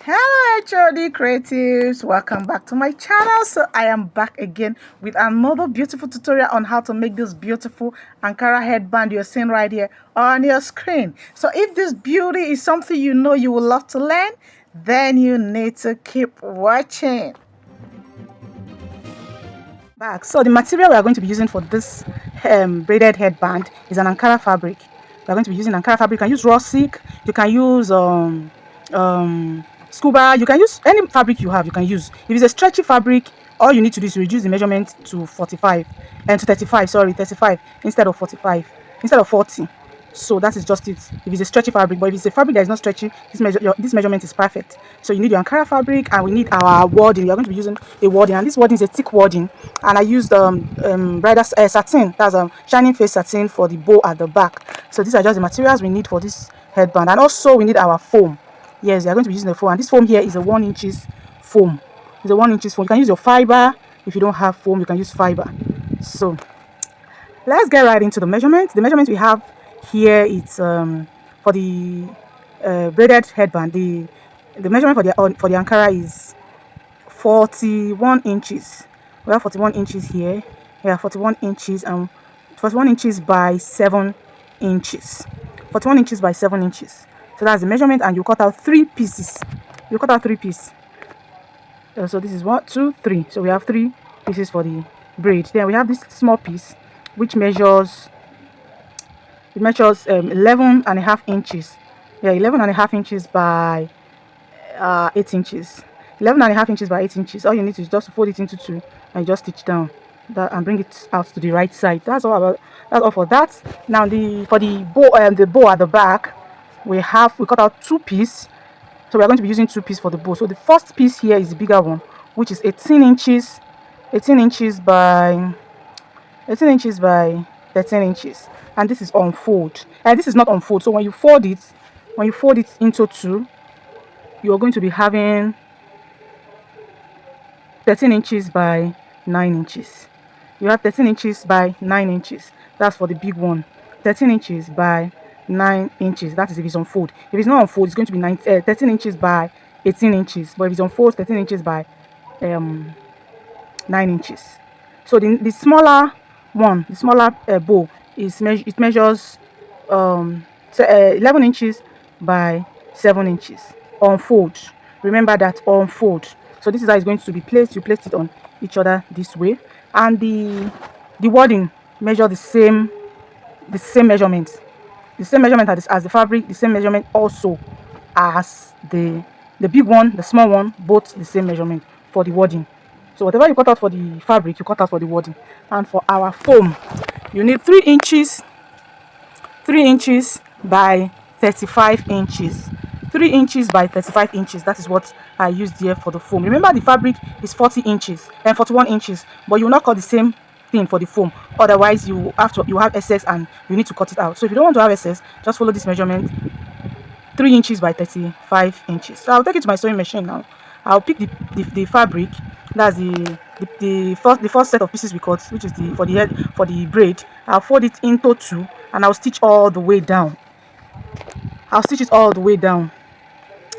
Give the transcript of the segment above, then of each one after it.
Hello HOD creatives, welcome back to my channel. So I am back again with another beautiful tutorial on how to make this beautiful Ankara headband you're seeing right here on your screen. So if this beauty is something you know you would love to learn, then you need to keep watching. So the material we are going to be using for this braided headband is an Ankara fabric. We are going to be using Ankara fabric. You can use raw silk, you can use scuba, you can use any fabric you have, you can use. If it's a stretchy fabric, all you need to do is reduce the measurement to 45 and to 35, sorry, 35 instead of 45, instead of 40. So that is just it. If it's a stretchy fabric, but if it's a fabric that is not stretchy, this measurement is perfect. So you need your Ankara fabric, and we need our wording. We are going to be using a wording, and this wording is a thick wording. And I used bridal satin, that's shining face satin for the bow at the back. So these are just the materials we need for this headband, and also we need our foam. Yes, we are going to be using the foam, and this foam here is a 1 inches foam. It's a 1 inches foam. You can use your fiber. If you don't have foam, you can use fiber. So let's get right into the measurements. The measurements we have here, it's for the braided headband. The measurement for the Ankara is 41 inches. We have 41 inches here. We have 41 inches and 41 inches by 7 inches. 41 inches by 7 inches. So that's the measurement, and you cut out 3 pieces. You cut out 3 pieces. So this is 1, 2, 3. So we have 3 pieces for the braid. Then we have this small piece, which measures 11.5 inches. Yeah, 11.5 inches by 8 inches. 11.5 inches by 8 inches. All you need to do is just fold it into 2 and just stitch down that and bring it out to the right side. That's all for that. Now for the bow at the back, we cut out 2 pieces. So we are going to be using 2 pieces for the bow. So the first piece here is the bigger one, which is 18 inches by 13 inches, and this is on fold, and this is not on fold. So when you fold it into 2, you are going to be having 13 inches by 9 inches. You have 13 inches by 9 inches. That's for the big one. 13 inches by 9 inches. That is if it's on fold. If it's not on fold, it's going to be 13 inches by 18 inches. But if it's on fold, 13 inches by 9 inches. So the smaller one, the smaller bow, it measures 11 inches by 7 inches on fold. Remember that, on fold. So this is how it's going to be placed. You place it on each other this way, and the wording measure the same measurement. The same measurement as the fabric, the same measurement also as the big one, the small one, both the same measurement for the wording. So whatever you cut out for the fabric, you cut out for the wording. And for our foam, you need 3 inches by 35 inches. 3 inches by 35 inches. That is what I used here for the foam. Remember, the fabric is 40 inches and 41 inches, but you will not cut the same thing for the foam. Otherwise, you have excess and you need to cut it out. So if you don't want to have excess, just follow this measurement: 3 inches by 35 inches. So I'll take it to my sewing machine now. I'll pick the fabric. That's the first set of pieces we cut, which is for the braid. I'll fold it into 2, and I'll stitch all the way down. I'll stitch it all the way down.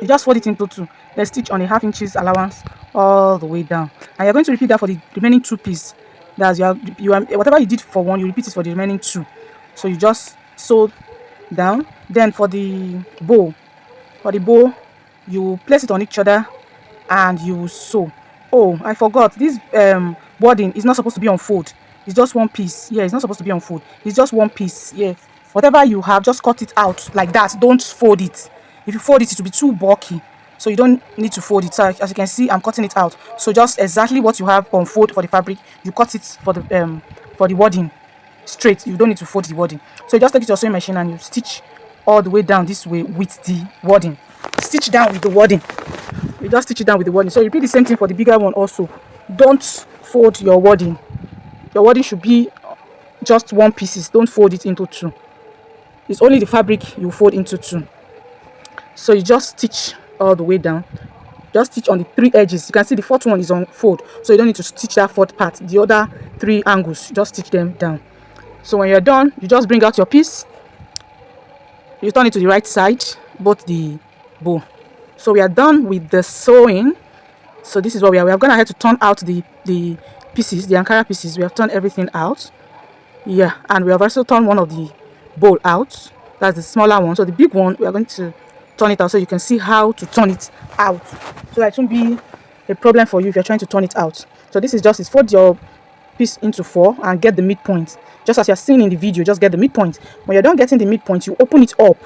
You just fold it into 2, then stitch on a 1/2 inches allowance all the way down. And you're going to repeat that for the remaining 2 pieces. That's whatever you did for one, you repeat it for the remaining 2. So you just sew down. Then for the bow, you place it on each other and you sew. Oh, I forgot, this wording is not supposed to be on fold. It's just one piece. Yeah, it's not supposed to be on fold. It's just one piece. Yeah, whatever you have, just cut it out like that. Don't fold it. If you fold it, it will be too bulky, so you don't need to fold it. So as you can see, I'm cutting it out. So just exactly what you have on fold for the fabric, you cut it for the wording straight. You don't need to fold the wording. So you just take it to your sewing machine and you stitch all the way down this way with the wording. Stitch down with the wording. You just stitch it down with the wording. So you repeat the same thing for the bigger one also. Don't fold your wording. Your wording should be just one piece. Don't fold it into 2. It's only the fabric you fold into 2. So you just stitch all the way down. Just stitch on the 3 edges. You can see the 4th one is on fold, so you don't need to stitch that 4th part. The other 3 angles, just stitch them down. So when you're done, you just bring out your piece. You turn it to the right side, both the bow. So we are done with the sewing. So this is what we are going ahead to turn out the pieces, the Ankara pieces. We have turned everything out. Yeah, and we have also turned one of the bowl out. That's the smaller one. So the big one, we are going to turn it out so you can see how to turn it out. So that it won't be a problem for you if you're trying to turn it out. So this is just fold your piece into 4 and get the midpoint. Just as you're seeing in the video, just get the midpoint. When you're done getting the midpoint, you open it up.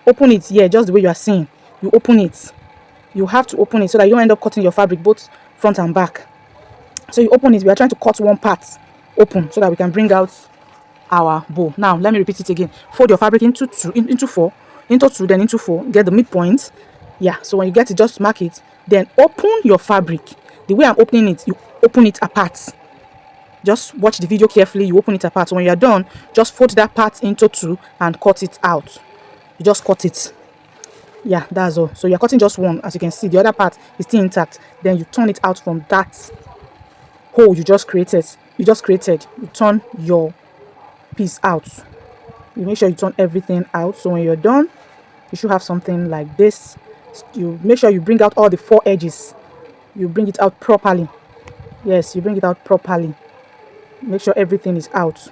Open it, yeah, just the way you are seeing. You open it. You have to open it so that you don't end up cutting your fabric both front and back. So you open it. We are trying to cut one part open so that we can bring out our bow. Now let me repeat it again. Fold your fabric into 2, into 4, into 2, then into 4. Get the midpoint. Yeah, so when you get it, just mark it. Then open your fabric. The way I'm opening it, you open it apart. Just watch the video carefully. You open it apart. So when you're done, just fold that part into 2 and cut it out. You just cut it. Yeah, that's all. So you're cutting just one. As you can see, the other part is still intact. Then you turn it out from that hole you just created. You turn your piece out. You make sure you turn everything out. So when you're done, you should have something like this. You make sure you bring out all the 4 edges. You bring it out properly. Yes, you bring it out properly. Make sure everything is out.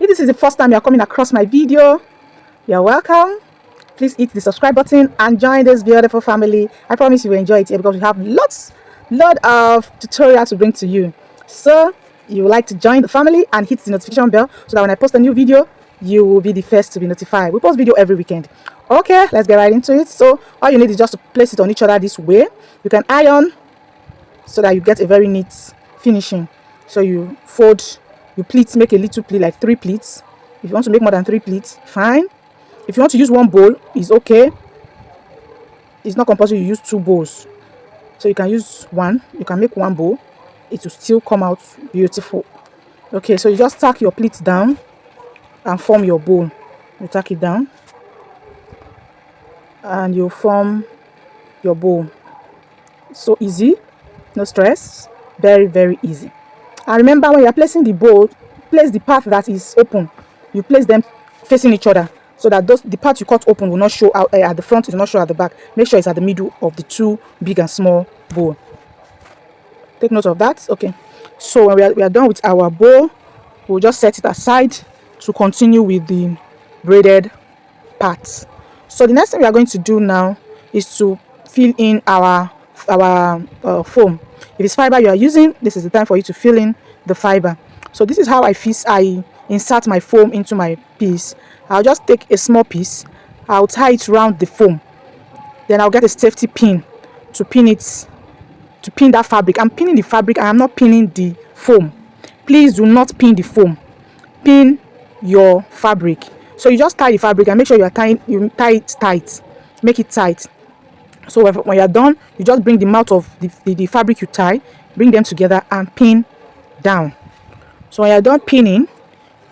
If this is the first time you're coming across my video, you're welcome. Please hit the subscribe button and join this beautiful family. I promise you will enjoy it here because we have lot of tutorials to bring to you. So you would like to join the family and hit the notification bell so that when I post a new video, you will be the first to be notified. We post video every weekend. Okay, let's get right into it. So all you need is just to place it on each other this way. You can iron so that you get a very neat finishing. So you fold, you pleat, make a little pleat, like 3 pleats. If you want to make more than 3 pleats, fine. If you want to use one bowl, it's okay. It's not compulsory you use 2 bowls. So you can use one. You can make one bowl. It will still come out beautiful. Okay, so you just tack your pleats down and form your bowl. You tack it down and you form your bowl. So easy, no stress, very, very easy. And remember, when you're placing the bowl, place the part that is open. You place them facing each other so that the part you cut open will not show out at the front, it will not show at the back. Make sure it's at the middle of the 2 big and small bowl. Take note of that. Okay, so when we are done with our bowl, we'll just set it aside to continue with the braided parts. So the next thing we are going to do now is to fill in our foam. If it's fiber you are using, this is the time for you to fill in the fiber. So this is how I insert my foam into my piece. I'll just take a small piece, I'll tie it around the foam, then I'll get a safety pin to pin it, to pin that fabric. I'm pinning the fabric, I am not pinning the foam. Please do not pin the foam, pin your fabric. So you just tie the fabric and make sure you tie it tight, make it tight. So when you're done, you just bring the mouth of the fabric you tie, bring them together and pin down. So when you're done pinning,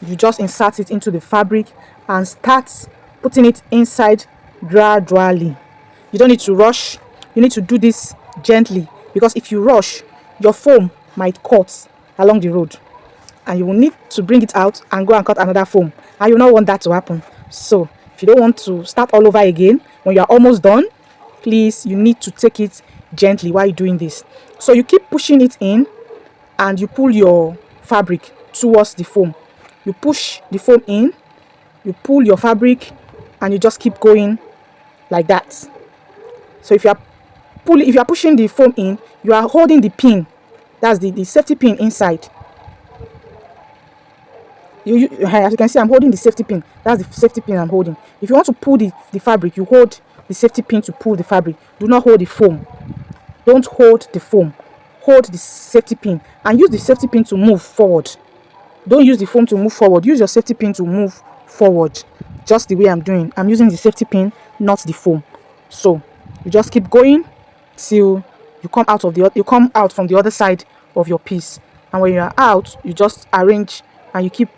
you just insert it into the fabric and start putting it inside gradually. You don't need to rush. You need to do this gently because if you rush, your foam might cut along the road and you will need to bring it out and go and cut another foam, and you don't want that to happen. So if you don't want to start all over again when you are almost done, please, you need to take it gently while you're doing this. So you keep pushing it in and you pull your fabric towards the foam. You push the foam in, you pull your fabric, and you just keep going like that. So if you are pushing the foam in, you are holding the pin. That's the safety pin inside. As you can see, I'm holding the safety pin. That's the safety pin I'm holding. If you want to pull the fabric, you hold the safety pin to pull the fabric. Do not hold the foam. Don't hold the foam. Hold the safety pin and use the safety pin to move forward. Don't use the foam to move forward. Use your safety pin to move forward. Just the way I'm doing. I'm using the safety pin, not the foam. So you just keep going till you come out from the other side of your piece. And when you are out, you just arrange and you keep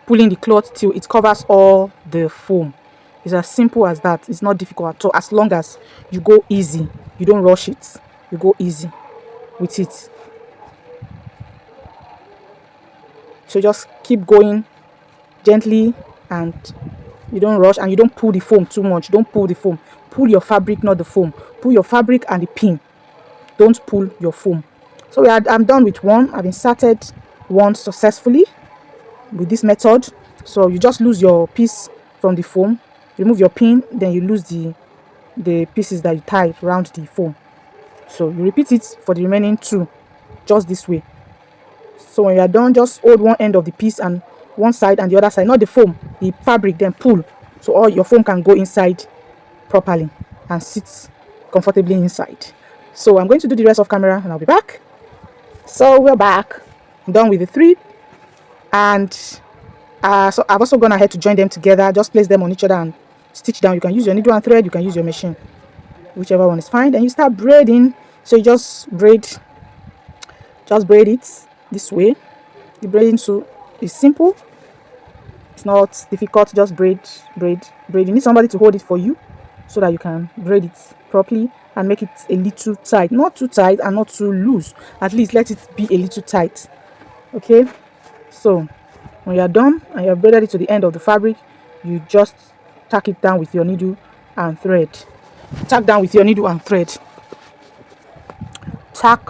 pulling the cloth till it covers all the foam. It's as simple as that. It's not difficult at all. As long as you go easy, you don't rush it. You go easy with it. So just keep going gently and You don't rush, and you don't pull the foam too much. Don't pull the foam. Pull your fabric, not the foam. Pull your fabric and the pin. Don't pull your foam. So I'm done with one. I've inserted one successfully with this method. So you just lose your piece from the foam, remove your pin, then you lose the pieces that you tied around the foam. So you repeat it for the remaining two, just this way. So when you are done, just hold one end of the piece and one side and the other side, not the foam, the fabric, then pull, so all your foam can go inside properly and sit comfortably inside. So I'm going to do the rest of camera and I'll be back. So we're back. I'm done with the three, and so I've also gone ahead to join them together. Just place them on each other and stitch down. You can use your needle and thread, you can use your machine, whichever one is fine. Then you start braiding. So you just braid it this way. The braiding too is simple, it's not difficult. Just braid. You need somebody to hold it for you so that you can braid it properly and make it a little tight, not too tight and not too loose. At least let it be a little tight. Okay, so when you're done and you have braided it to the end of the fabric, you just tack it down with your needle and thread. Tack down with your needle and thread. Tack.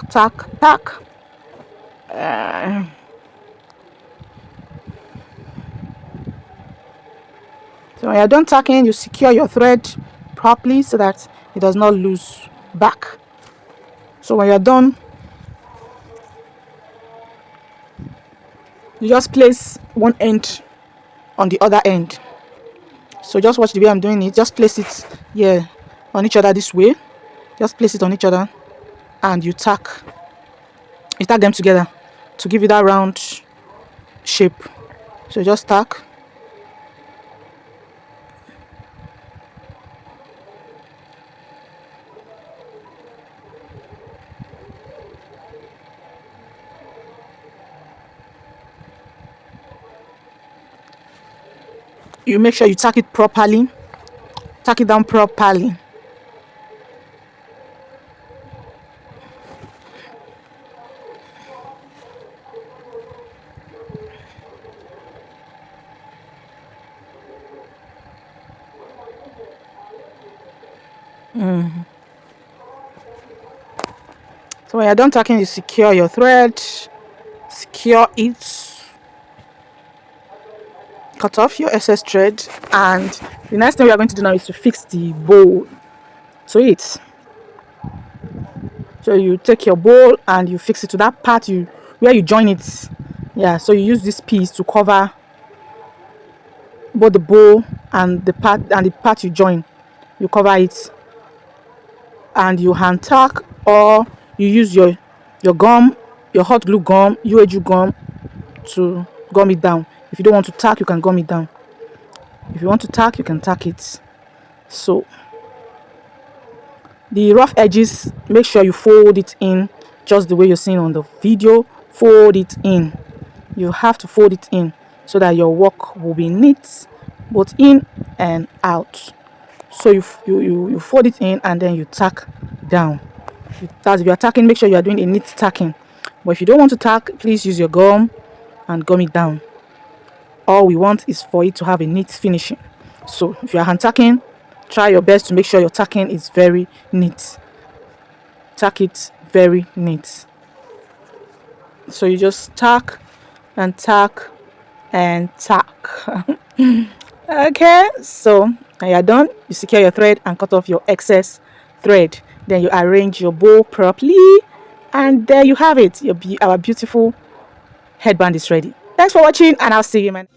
So when you're done tacking, you secure your thread properly so that it does not lose back. So when you're done, you just place one end on the other end. So just watch the way I'm doing it. Just place it here on each other this way. Just place it on each other and you tack them together to give you that round shape. So just tack. You make sure you tack it properly. Tack it down properly. So when you're done tacking, you secure your thread. Secure it. Cut off your excess thread, and the next thing we are going to do now is to fix the bowl to it. So you take your bowl and you fix it to that part where you join it. Yeah, so you use this piece to cover both the bowl and the part you join. You cover it and you hand tack, or you use your gum, your hot glue gum, UAG gum, to gum it down. If you don't want to tack, you can gum it down. If you want to tack, you can tack it. So the rough edges, make sure you fold it in just the way you're seeing on the video. Fold it in. You have to fold it in so that your work will be neat both in and out. So you fold it in and then you tack down. If you are tacking, make sure you are doing a neat tacking. But if you don't want to tack, please use your gum and gum it down. All we want is for it to have a neat finishing. So if you are hand tacking, try your best to make sure your tacking is very neat. Tack it very neat. So you just tack and tack and tack. Okay, so when you're done, you secure your thread and cut off your excess thread. Then you arrange your bow properly, and there you have it. Our beautiful headband is ready. Thanks for watching, and I'll see you, man.